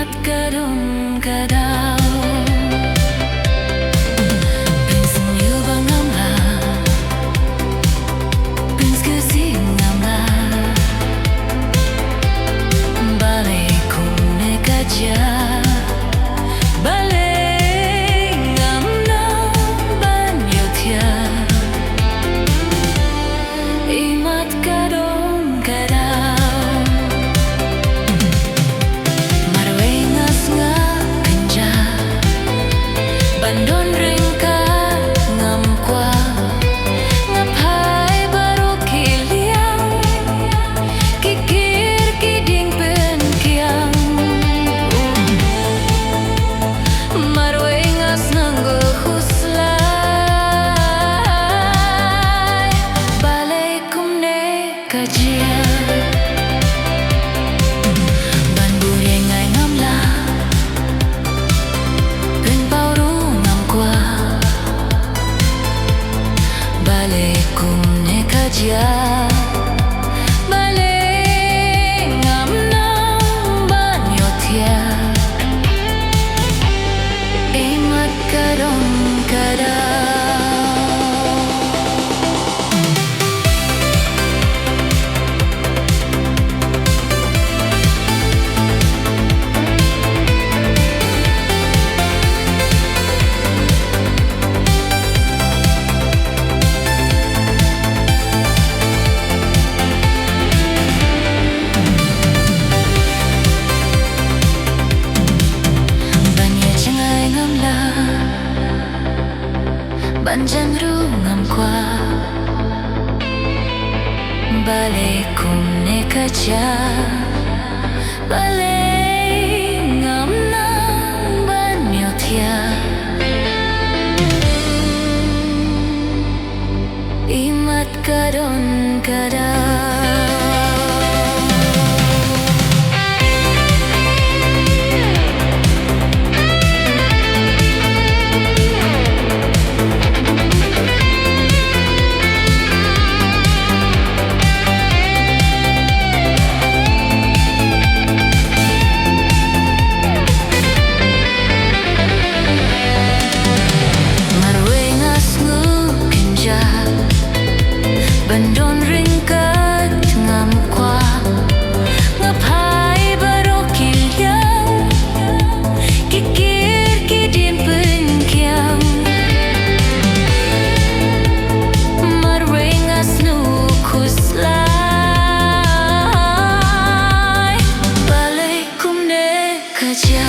Imat kadang-kadang Bandon ringka ngam kwa ngapai baru kiliang kikir kiding pen kiang marwe ngas nanggo huslai balai kumne kajia balik ngam nang banyo tia imat kadang-kadang Banjan rungam kwa balik kumne kaca balik ngam nang banyo tia imat kadang-kadang Bandon ringkat ngam kwa ngapai baru kiliang kikir kidim penkiang marwe ngas nukuslai balai kumne kaja